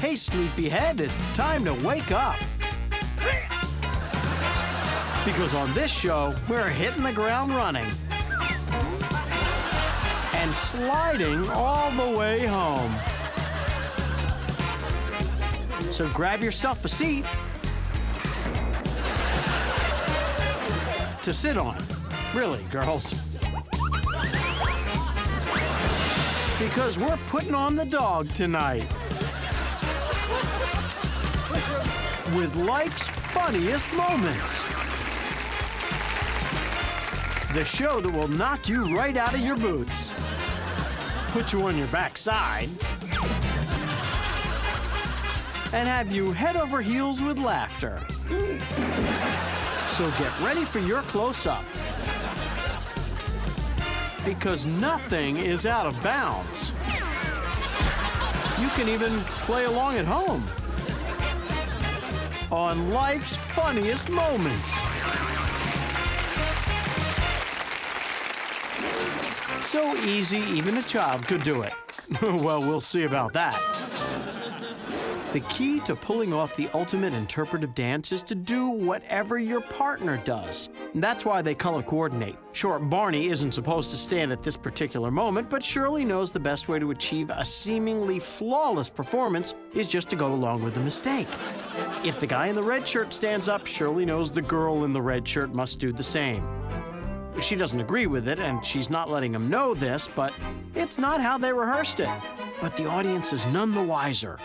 Hey, sleepyhead, it's time to wake up. Because on this show, we're hitting the ground running and sliding all the way home. So grab yourself a seat to sit on. Really, girls. Because we're putting on the dog tonight with life's funniest moments. The show that will knock you right out of your boots, put you on your backside, and have you head over heels with laughter. So get ready for your close-up, because nothing is out of bounds. You can even play along at home on life's funniest moments. So easy, even a child could do it. Well, we'll see about that. The key to pulling off the ultimate interpretive dance is to do whatever your partner does. And that's why they color coordinate. Sure, Barney isn't supposed to stand at this particular moment, but Shirley knows the best way to achieve a seemingly flawless performance is just to go along with the mistake. If the guy in the red shirt stands up, Shirley knows the girl in the red shirt must do the same. She doesn't agree with it, and she's not letting him know this, but it's not how they rehearsed it. But the audience is none the wiser.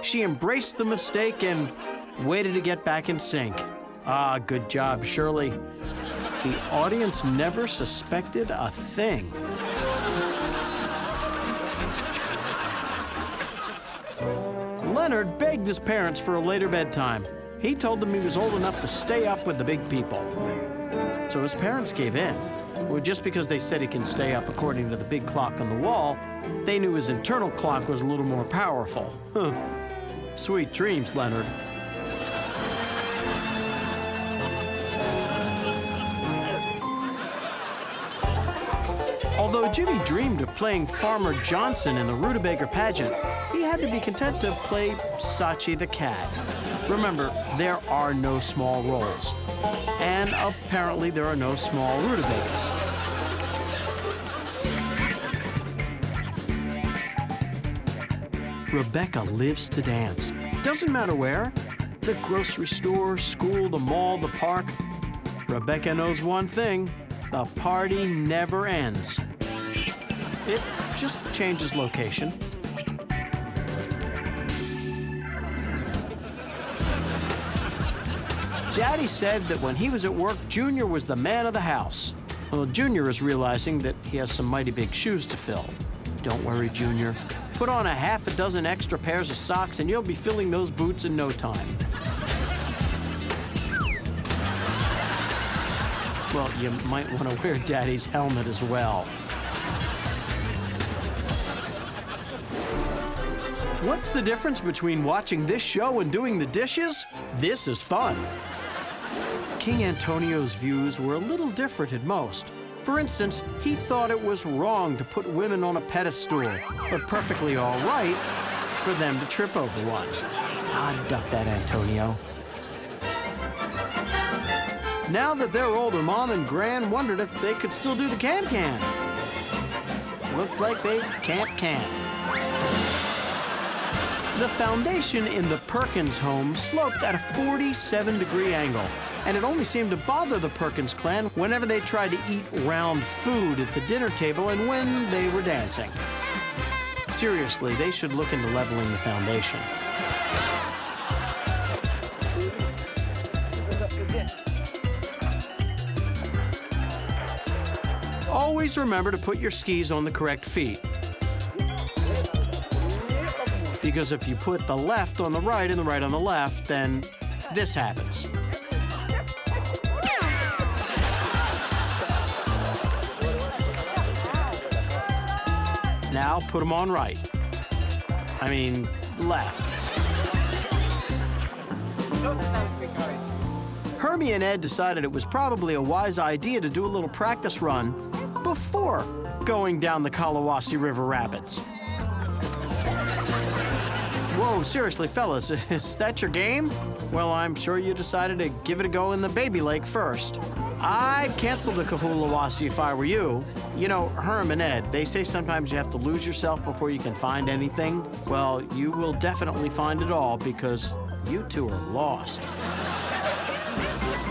She embraced the mistake and waited to get back in sync. Ah, good job, Shirley. The audience never suspected a thing. Leonard begged his parents for a later bedtime. He told them he was old enough to stay up with the big people. So his parents gave in. Well, just because they said he can stay up according to the big clock on the wall, they knew his internal clock was a little more powerful. Huh. Sweet dreams, Leonard. Although Jimmy dreamed of playing Farmer Johnson in the Rutabaga pageant, he had to be content to play Sachi the cat. Remember, there are no small roles. And apparently there are no small rutabagas. Rebecca lives to dance. Doesn't matter where. The grocery store, school, the mall, the park. Rebecca knows one thing. The party never ends. It just changes location. Daddy said that when he was at work, Junior was the man of the house. Well, Junior is realizing that he has some mighty big shoes to fill. Don't worry, Junior. Put on a half a dozen extra pairs of socks and you'll be filling those boots in no time. Well, you might want to wear Daddy's helmet as well. What's the difference between watching this show and doing the dishes? This is fun. King Antonio's views were a little different at most. For instance, he thought it was wrong to put women on a pedestal, but perfectly all right for them to trip over one. Ah, duck that, Antonio. Now that they're older, Mom and Gran wondered if they could still do the can-can. Looks like they can't. The foundation in the Perkins home sloped at a 47-degree angle, and it only seemed to bother the Perkins clan whenever they tried to eat round food at the dinner table and when they were dancing. Seriously, they should look into leveling the foundation. Always remember to put your skis on the correct feet. Because if you put the left on the right and the right on the left, then this happens. Now put them on right. I mean, left. Hermie and Ed decided it was probably a wise idea to do a little practice run before going down the Kalawasi River Rapids. Whoa, seriously, fellas, is that your game? Well, I'm sure you decided to give it a go in the baby lake first. I'd cancel the Kahulawasi if I were you. You know, Herm and Ed, they say sometimes you have to lose yourself before you can find anything. Well, you will definitely find it all because you two are lost.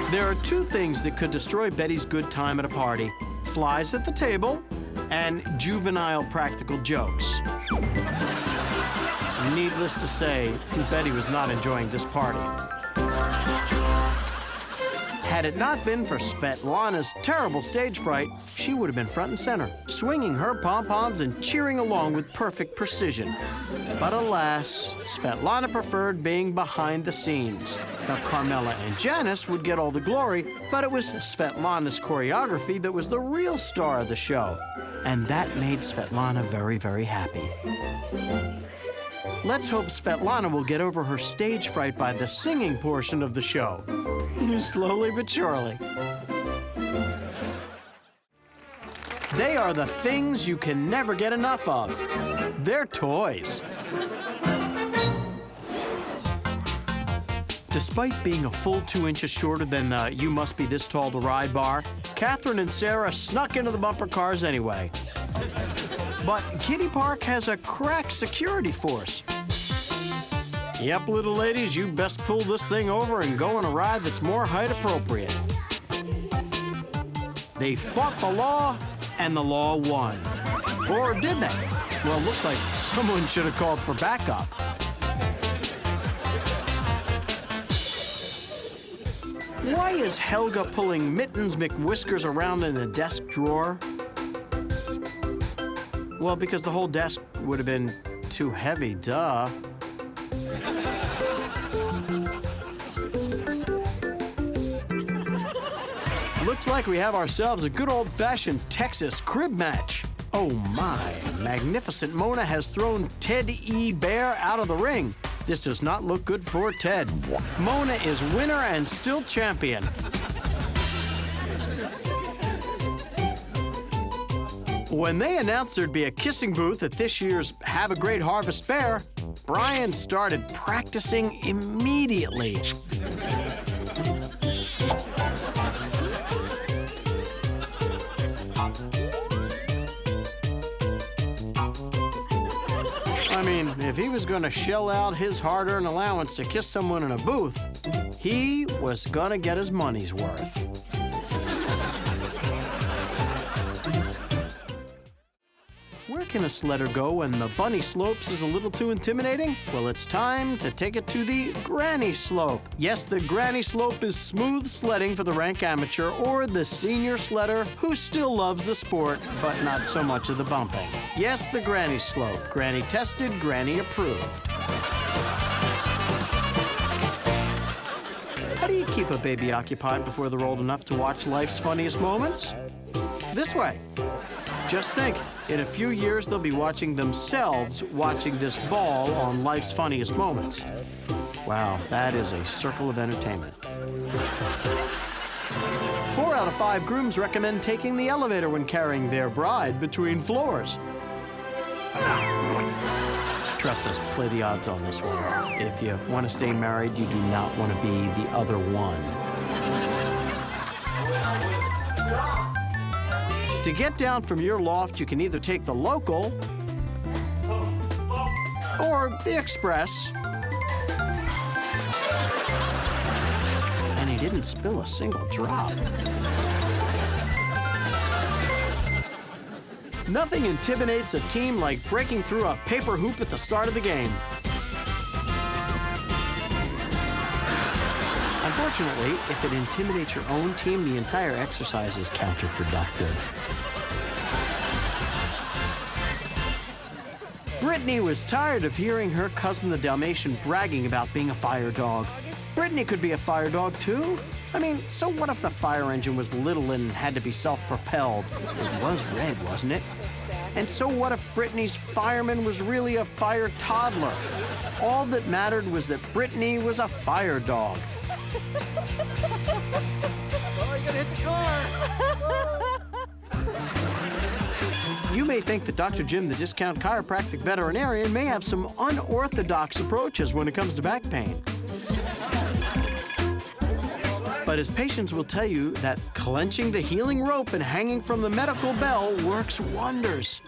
There are two things that could destroy Betty's good time at a party: flies at the table and juvenile practical jokes. Needless to say, Betty was not enjoying this party. Had it not been for Svetlana's terrible stage fright, she would have been front and center, swinging her pom-poms and cheering along with perfect precision. But alas, Svetlana preferred being behind the scenes. Now, Carmela and Janice would get all the glory, but it was Svetlana's choreography that was the real star of the show. And that made Svetlana very, very happy. Let's hope Svetlana will get over her stage fright by the singing portion of the show. Slowly but surely. They are the things you can never get enough of. They're toys. Despite being a full 2 inches shorter than the You Must Be This Tall to Ride bar, Catherine and Sarah snuck into the bumper cars anyway. But Kiddie Park has a crack security force. Yep, little ladies, you best pull this thing over and go on a ride that's more height appropriate. They fought the law, and the law won. Or did they? Well, looks like someone should have called for backup. Why is Helga pulling Mittens McWhiskers around in a desk drawer? Well, because the whole desk would have been too heavy, duh. Looks like we have ourselves a good old-fashioned Texas crib match. Oh my, magnificent Mona has thrown Ted E. Bear out of the ring. This does not look good for Ted. Mona is winner and still champion. When they announced there'd be a kissing booth at this year's Have a Great Harvest Fair, Brian started practicing immediately. I mean, if he was going to shell out his hard-earned allowance to kiss someone in a booth, he was going to get his money's worth. Where can a sledder go when the bunny slopes is a little too intimidating? Well, it's time to take it to the granny slope. Yes, the granny slope is smooth sledding for the rank amateur or the senior sledder who still loves the sport, but not so much of the bumping. Yes, the granny slope. Granny tested, granny approved. How do you keep a baby occupied before they're old enough to watch life's funniest moments? This way. Just think, in a few years, they'll be watching themselves watching this ball on Life's Funniest Moments. Wow, that is a circle of entertainment. 4 out of 5 grooms recommend taking the elevator when carrying their bride between floors. Trust us, play the odds on this one. If you want to stay married, you do not want to be the other one. To get down from your loft, you can either take the local or the express. And he didn't spill a single drop. Nothing intimidates a team like breaking through a paper hoop at the start of the game. Unfortunately, if it intimidates your own team, the entire exercise is counterproductive. Brittany was tired of hearing her cousin the Dalmatian bragging about being a fire dog. Brittany could be a fire dog too. I mean, so what if the fire engine was little and had to be self-propelled? It was red, wasn't it? And so what if Brittany's fireman was really a fire toddler? All that mattered was that Brittany was a fire dog. Oh, you're gonna hit the car. You may think that Dr. Jim, the discount chiropractic veterinarian, may have some unorthodox approaches when it comes to back pain. But his patients will tell you that clenching the healing rope and hanging from the medical bell works wonders.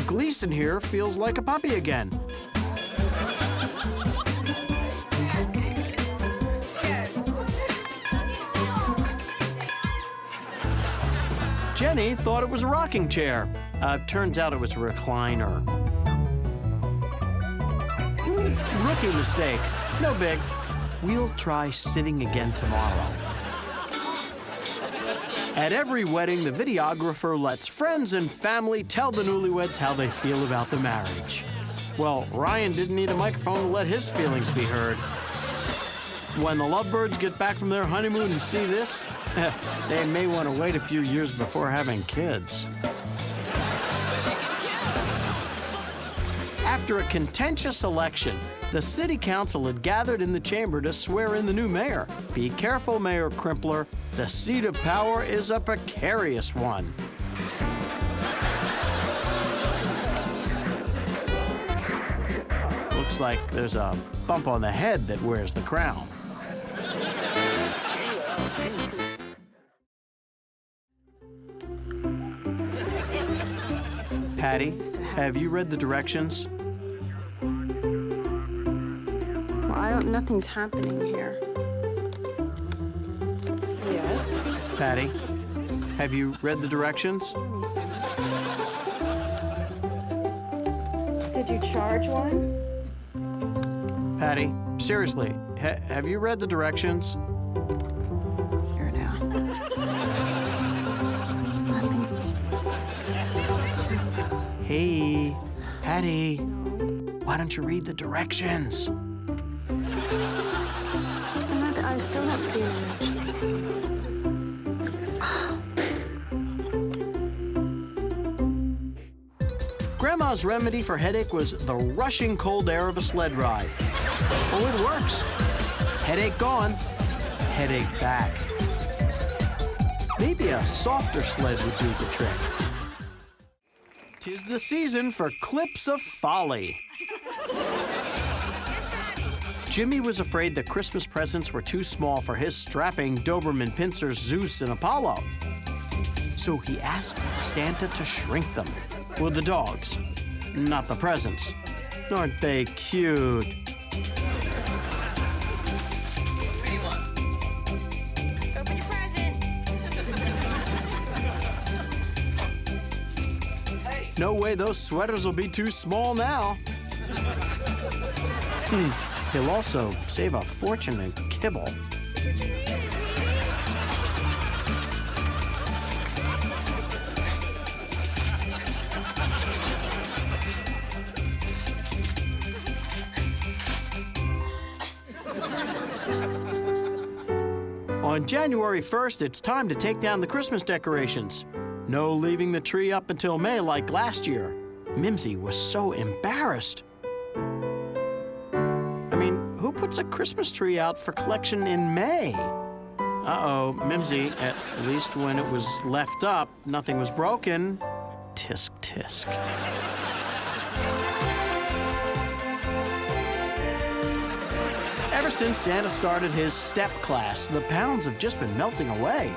Gleason here feels like a puppy again. Jenny thought it was a rocking chair. Turns out it was a recliner. Rookie mistake. No big. We'll try sitting again tomorrow. At every wedding, the videographer lets friends and family tell the newlyweds how they feel about the marriage. Well, Ryan didn't need a microphone to let his feelings be heard. When the lovebirds get back from their honeymoon and see this, they may want to wait a few years before having kids. After a contentious election, the city council had gathered in the chamber to swear in the new mayor. Be careful, Mayor Crimpler. The seat of power is a precarious one. Looks like there's a bump on the head that wears the crown. Patty, have you read the directions? Well, nothing's happening here. Yes. Patty, have you read the directions? Did you charge one? Patty, seriously, have you read the directions? Here now. Nothing. Hey, Patty, why don't you read the directions? I still not seeing it. Grandma's remedy for headache was the rushing cold air of a sled ride. Oh, it works. Headache gone, headache back. Maybe a softer sled would do the trick. 'Tis the season for clips of folly. Jimmy was afraid the Christmas presents were too small for his strapping Doberman pincers Zeus and Apollo. So he asked Santa to shrink them. With the dogs, not the presents. Aren't they cute? Open your present. No way those sweaters will be too small now. He'll also save a fortune in kibble. On January 1st, it's time to take down the Christmas decorations. No leaving the tree up until May like last year. Mimsy was so embarrassed. I mean, who puts a Christmas tree out for collection in May? Uh-oh, Mimsy, at least when it was left up, nothing was broken. Tisk, tisk. Ever since Santa started his step class, the pounds have just been melting away.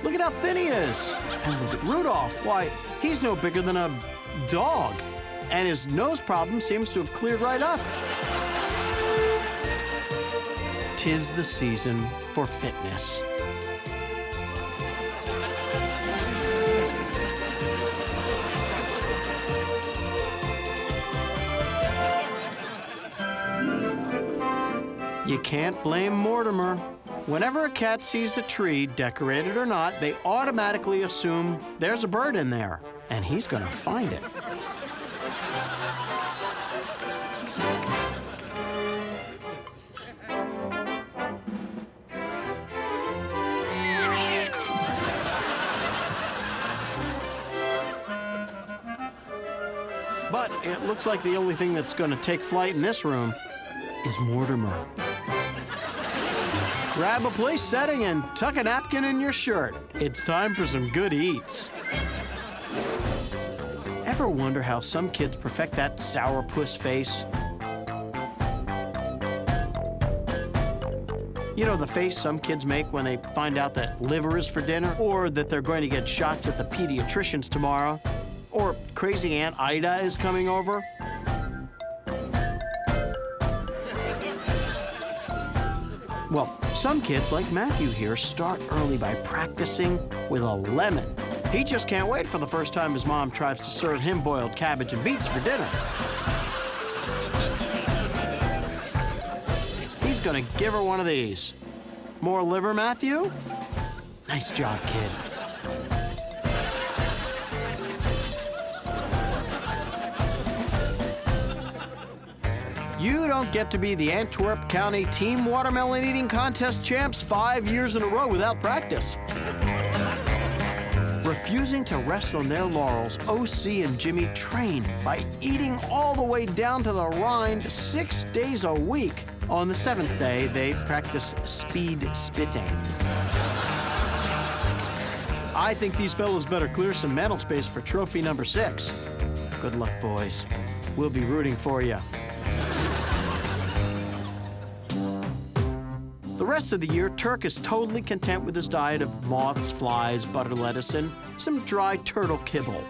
Look at how thin he is. And look at Rudolph. Why, he's no bigger than a dog. And his nose problem seems to have cleared right up. 'Tis the season for fitness. You can't blame Mortimer. Whenever a cat sees a tree, decorated or not, they automatically assume there's a bird in there, and he's gonna find it. But it looks like the only thing that's gonna take flight in this room is Mortimer. Grab a place setting and tuck a napkin in your shirt. It's time for some good eats. Ever wonder how some kids perfect that sourpuss face? You know, the face some kids make when they find out that liver is for dinner, or that they're going to get shots at the pediatrician's tomorrow, or crazy Aunt Ida is coming over. Well, some kids, like Matthew here, start early by practicing with a lemon. He just can't wait for the first time his mom tries to serve him boiled cabbage and beets for dinner. He's gonna give her one of these. More liver, Matthew? Nice job, kid. You don't get to be the Antwerp County Team Watermelon Eating Contest champs 5 years in a row without practice. Refusing to rest on their laurels, OC and Jimmy train by eating all the way down to the rind 6 days a week. On the 7th day, they practice speed spitting. I think these fellows better clear some mantle space for trophy number 6. Good luck, boys. We'll be rooting for you. The rest of the year, Turk is totally content with his diet of moths, flies, butter lettuce, and some dry turtle kibble.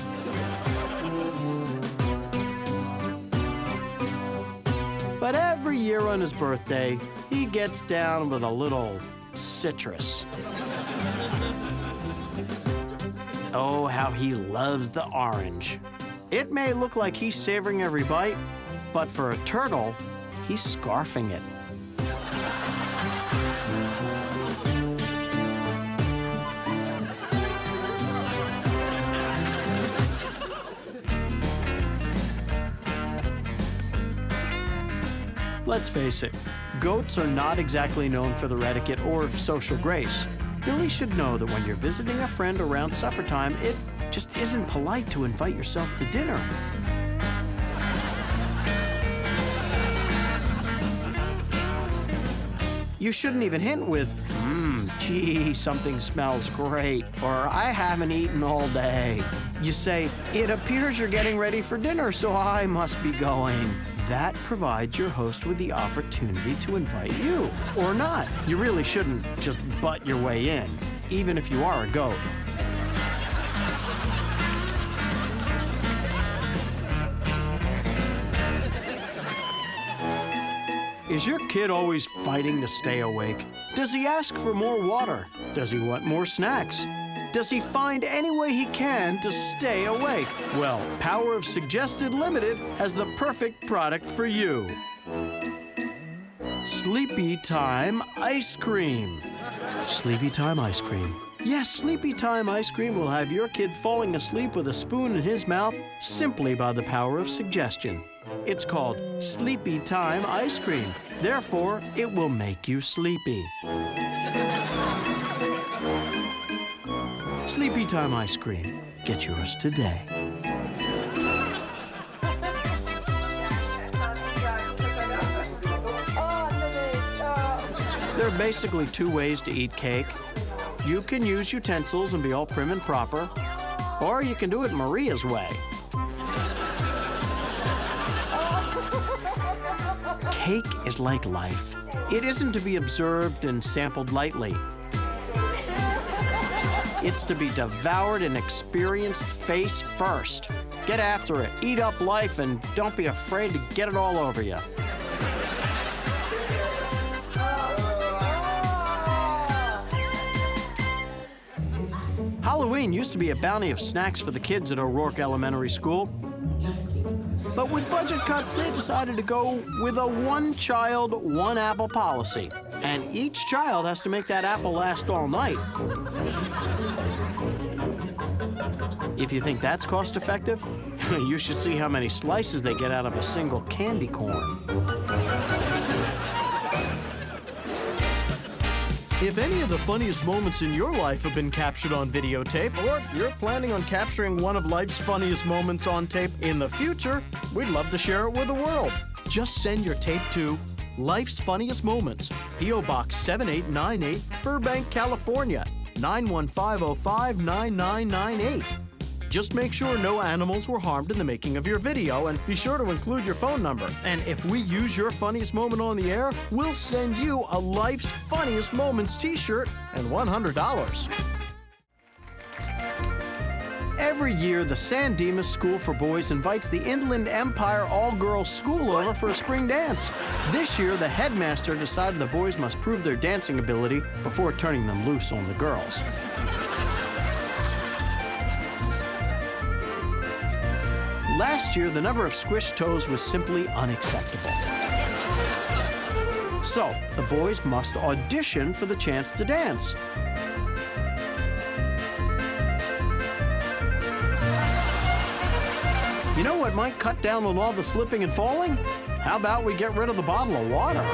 But every year on his birthday, he gets down with a little citrus. Oh, how he loves the orange. It may look like he's savoring every bite, but for a turtle, he's scarfing it. Let's face it, goats are not exactly known for their etiquette or social grace. Billy should know that when you're visiting a friend around supper time, it just isn't polite to invite yourself to dinner. You shouldn't even hint with, gee, something smells great, or I haven't eaten all day. You say, it appears you're getting ready for dinner, so I must be going. That provides your host with the opportunity to invite you, or not. You really shouldn't just butt your way in, even if you are a goat. Is your kid always fighting to stay awake? Does he ask for more water? Does he want more snacks? Does he find any way he can to stay awake? Well, Power of Suggested Limited has the perfect product for you. Sleepy Time Ice Cream. Sleepy Time Ice Cream. Yes, Sleepy Time Ice Cream will have your kid falling asleep with a spoon in his mouth simply by the power of suggestion. It's called Sleepy Time Ice Cream. Therefore, it will make you sleepy. Sleepy Time Ice Cream. Get yours today. There are basically 2 ways to eat cake. You can use utensils and be all prim and proper, or you can do it Maria's way. Cake is like life. It isn't to be observed and sampled lightly. It's to be devoured and experienced face first. Get after it, eat up life, and don't be afraid to get it all over you. Halloween used to be a bounty of snacks for the kids at O'Rourke Elementary School. But with budget cuts, they decided to go with a one child, one apple policy. And each child has to make that apple last all night. If you think that's cost effective, you should see how many slices they get out of a single candy corn. If any of the funniest moments in your life have been captured on videotape, or you're planning on capturing one of life's funniest moments on tape in the future, we'd love to share it with the world. Just send your tape to Life's Funniest Moments, P.O. Box 7898, Burbank, California, 91505 9998. Just make sure no animals were harmed in the making of your video, and be sure to include your phone number. And if we use your funniest moment on the air, we'll send you a Life's Funniest Moments t-shirt and $100. Every year, the San Dimas School for Boys invites the Inland Empire all-girls school over for a spring dance. This year, the headmaster decided the boys must prove their dancing ability before turning them loose on the girls. Last year, the number of squished toes was simply unacceptable. So, the boys must audition for the chance to dance. You know what might cut down on all the slipping and falling? How about we get rid of the bottle of water?